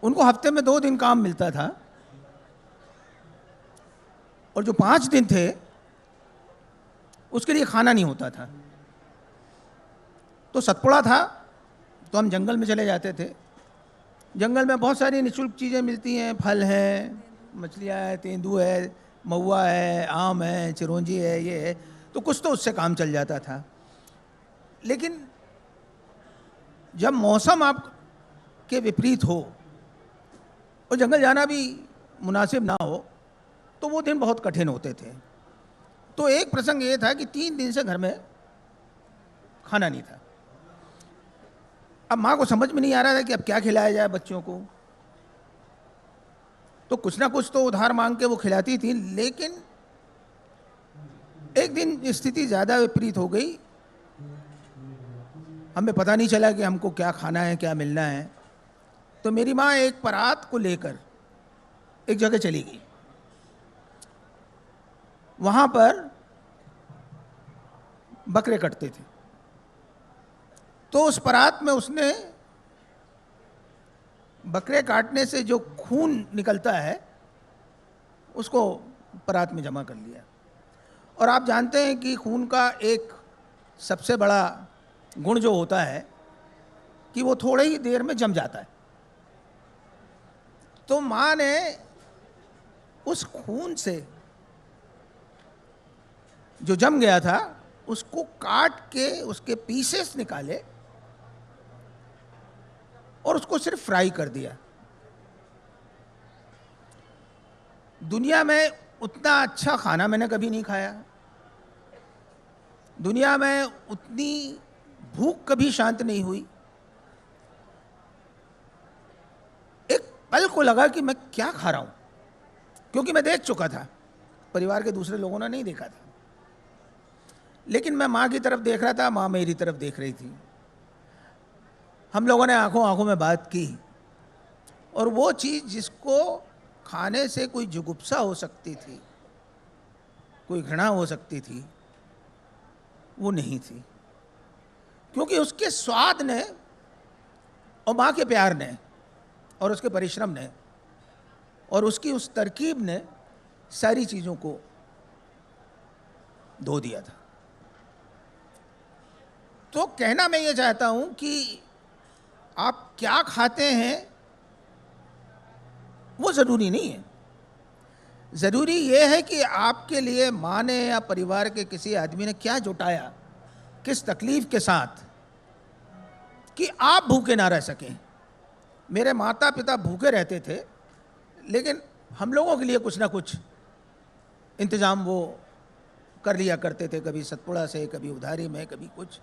उनको हफ्ते में 2 दिन काम मिलता था, और जो 5 दिन थे उसके लिए खाना नहीं होता था। तो सतपुड़ा था तो हम जंगल में चले जाते थे। जंगल में बहुत सारी निःशुल्क चीज़ें मिलती हैं, फल हैं, मछलियाँ हैं, तेंदू है, महुआ है, आम है, चिरौंजी है, ये है, तो कुछ तो उससे काम चल जाता था। लेकिन जब मौसम आपके विपरीत हो और जंगल जाना भी मुनासिब ना हो, तो वो दिन बहुत कठिन होते थे। तो एक प्रसंग ये था कि 3 दिन से घर में खाना नहीं था। अब माँ को समझ में नहीं आ रहा था कि अब क्या खिलाया जाए बच्चों को, तो कुछ ना कुछ तो उधार मांग के वो खिलाती थी। लेकिन एक दिन स्थिति ज़्यादा विपरीत हो गई, हमें पता नहीं चला कि हमको क्या खाना है, क्या मिलना है। तो मेरी माँ एक परात को लेकर एक जगह चली गई। वहाँ पर बकरे कटते थे, तो उस परात में उसने बकरे काटने से जो खून निकलता है उसको परात में जमा कर लिया। और आप जानते हैं कि खून का एक सबसे बड़ा गुण जो होता है कि वो थोड़े ही देर में जम जाता है। तो माँ ने उस खून से जो जम गया था उसको काट के उसके पीसेस निकाले और उसको सिर्फ फ्राई कर दिया। दुनिया में उतना अच्छा खाना मैंने कभी नहीं खाया, दुनिया में उतनी भूख कभी शांत नहीं हुई। एक पल को लगा कि मैं क्या खा रहा हूं, क्योंकि मैं देख चुका था, परिवार के दूसरे लोगों ने नहीं देखा था। लेकिन मैं माँ की तरफ देख रहा था, माँ मेरी तरफ देख रही थी। हम लोगों ने आंखों आंखों में बात की, और वो चीज़ जिसको खाने से कोई जुगुप्सा हो सकती थी, कोई घृणा हो सकती थी, वो नहीं थी। क्योंकि उसके स्वाद ने और माँ के प्यार ने और उसके परिश्रम ने और उसकी उस तरकीब ने सारी चीज़ों को धो दिया था। तो कहना मैं ये चाहता हूं कि आप क्या खाते हैं वो ज़रूरी नहीं है। ज़रूरी ये है कि आपके लिए माँ ने या परिवार के किसी आदमी ने क्या जुटाया, किस तकलीफ़ के साथ, कि आप भूखे ना रह सकें। मेरे माता पिता भूखे रहते थे, लेकिन हम लोगों के लिए कुछ ना कुछ इंतज़ाम वो कर लिया करते थे, कभी सतपुड़ा से, कभी उधारी में, कभी कुछ।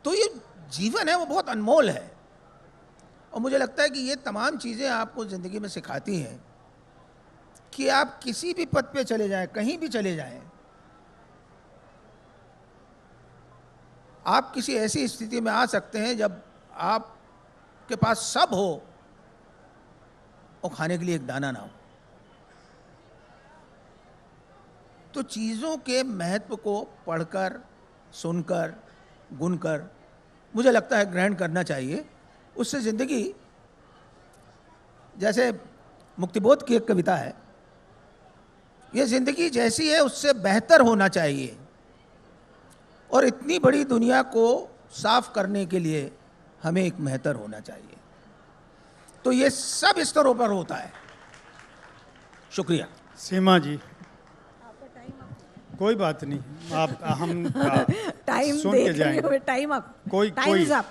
तो ये जीवन है वो बहुत अनमोल है, और मुझे लगता है कि ये तमाम चीज़ें आपको ज़िंदगी में सिखाती हैं कि आप किसी भी पद पे चले जाएं, कहीं भी चले जाएं, आप किसी ऐसी स्थिति में आ सकते हैं जब आपके पास सब हो और खाने के लिए एक दाना ना हो। तो चीज़ों के महत्व को पढ़कर, सुनकर, गुनकर मुझे लगता है ग्रहण करना चाहिए। उससे ज़िंदगी, जैसे मुक्तिबोध की एक कविता है, ये ज़िंदगी जैसी है उससे बेहतर होना चाहिए, और इतनी बड़ी दुनिया को साफ करने के लिए हमें एक बेहतर होना चाहिए। तो ये सब स्तरों पर होता है। शुक्रिया। सीमा जी, कोई बात नहीं, आप हम टाइम सुन के देख रही जाएंगे। हो, टाइम अप, कोई टाइम्स अप।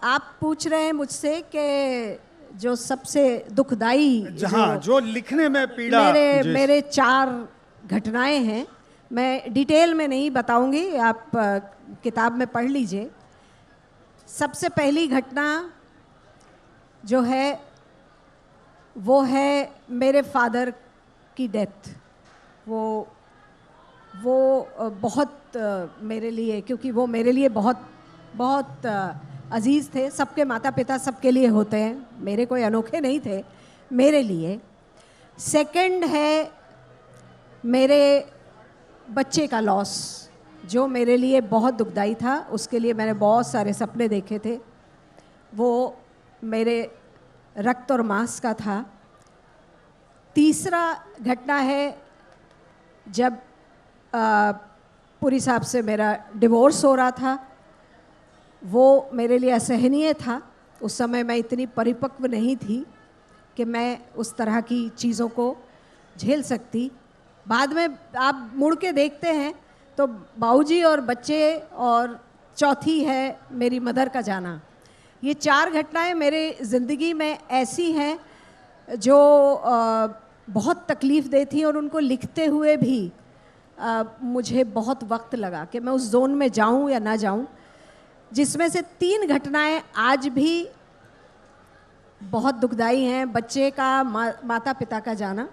आप पूछ रहे हैं मुझसे कि जो सबसे दुखदाई जहाँ जो लिखने में पीड़ा, मेरे 4 घटनाएं हैं, मैं डिटेल में नहीं बताऊंगी, आप किताब में पढ़ लीजिए। सबसे पहली घटना जो है वो है मेरे फादर की डेथ। वो बहुत मेरे लिए, क्योंकि वो मेरे लिए बहुत अजीज़ थे। सबके माता पिता सबके लिए होते हैं, मेरे कोई अनोखे नहीं थे मेरे लिए। सेकंड है मेरे बच्चे का लॉस, जो मेरे लिए बहुत दुखदाई था। उसके लिए मैंने बहुत सारे सपने देखे थे। वो मेरे रक्त और मांस का था। तीसरा घटना है जब पुरी साहब से मेरा डिवोर्स हो रहा था। वो मेरे लिए असहनीय था। उस समय मैं इतनी परिपक्व नहीं थी कि मैं उस तरह की चीज़ों को झेल सकती। बाद में आप मुड़ के देखते हैं तो बाऊजी और बच्चे, और चौथी है मेरी मदर का जाना। ये 4 घटनाएं मेरे ज़िंदगी में ऐसी हैं जो बहुत तकलीफ़ दे थी, और उनको लिखते हुए भी मुझे बहुत वक्त लगा कि मैं उस जोन में जाऊं या ना जाऊं। जिसमें से 3 घटनाएं आज भी बहुत दुखदाई हैं। बच्चे का माता पिता का जाना,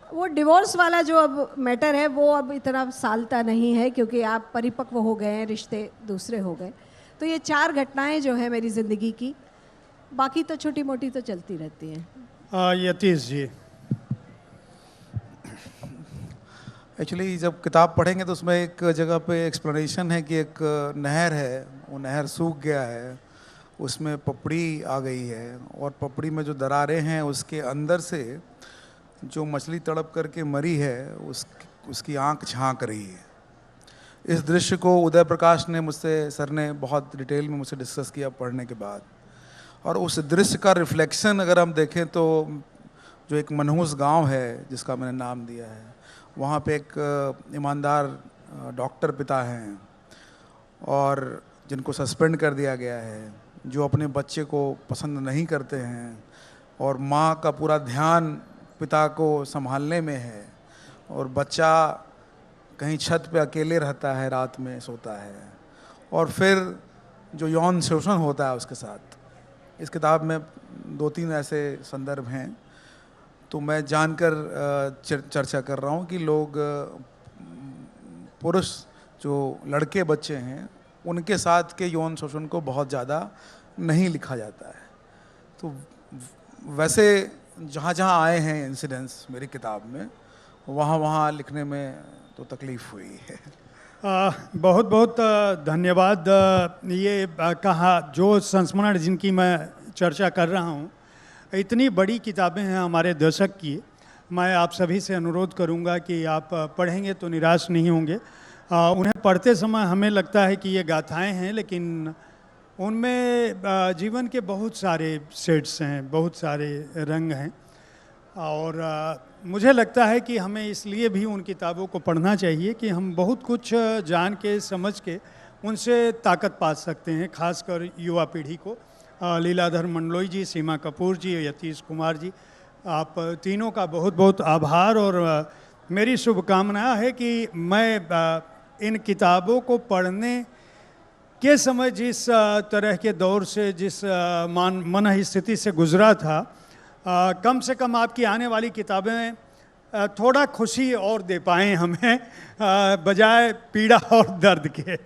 वो डिवोर्स वाला जो अब मैटर है वो अब इतना सालता नहीं है, क्योंकि आप परिपक्व हो गए हैं, रिश्ते दूसरे हो गए। तो ये 4 घटनाएं जो है मेरी ज़िंदगी की, बाकी तो छोटी मोटी तो चलती रहती हैं। यतीश जी, एक्चुअली जब किताब पढ़ेंगे तो उसमें एक जगह पे एक्सप्लेनेशन है कि एक नहर है, वो नहर सूख गया है, उसमें पपड़ी आ गई है, और पपड़ी में जो दरारें हैं उसके अंदर से जो मछली तड़प करके मरी है उसकी आंख झांक रही है। इस दृश्य को उदय प्रकाश ने मुझसे, सर ने बहुत डिटेल में मुझसे डिस्कस किया पढ़ने के बाद। और उस दृश्य का रिफ्लेक्शन अगर हम देखें तो जो एक मनहूस गांव है जिसका मैंने नाम दिया है, वहाँ पे एक ईमानदार डॉक्टर पिता हैं और जिनको सस्पेंड कर दिया गया है, जो अपने बच्चे को पसंद नहीं करते हैं, और माँ का पूरा ध्यान पिता को संभालने में है, और बच्चा कहीं छत पे अकेले रहता है, रात में सोता है, और फिर जो यौन शोषण होता है उसके साथ। इस किताब में 2-3 ऐसे संदर्भ हैं, तो मैं जानकर चर्चा कर रहा हूँ कि लोग पुरुष जो लड़के बच्चे हैं उनके साथ के यौन शोषण को बहुत ज़्यादा नहीं लिखा जाता है। तो वैसे जहाँ जहाँ आए हैं इंसिडेंट्स मेरी किताब में, वहाँ वहाँ लिखने में तो तकलीफ़ हुई है। बहुत बहुत धन्यवाद। ये कहा जो संस्मरण जिनकी मैं चर्चा कर रहा हूँ, इतनी बड़ी किताबें हैं हमारे दशक की। मैं आप सभी से अनुरोध करूँगा कि आप पढ़ेंगे तो निराश नहीं होंगे। उन्हें पढ़ते समय हमें लगता है कि ये गाथाएं हैं, लेकिन उनमें जीवन के बहुत सारे शेड्स हैं, बहुत सारे रंग हैं। और मुझे लगता है कि हमें इसलिए भी उन किताबों को पढ़ना चाहिए कि हम बहुत कुछ जान के समझ के उनसे ताकत पा सकते हैं, खासकर युवा पीढ़ी को। लीलाधर मंडलोई जी, सीमा कपूर जी, यतीश कुमार जी, आप तीनों का बहुत बहुत आभार। और मेरी शुभकामना है कि मैं इन किताबों को पढ़ने के समय जिस तरह के दौर से, जिस मन स्थिति से गुजरा था, कम से कम आपकी आने वाली किताबें थोड़ा खुशी और दे पाएँ हमें, बजाय पीड़ा और दर्द के।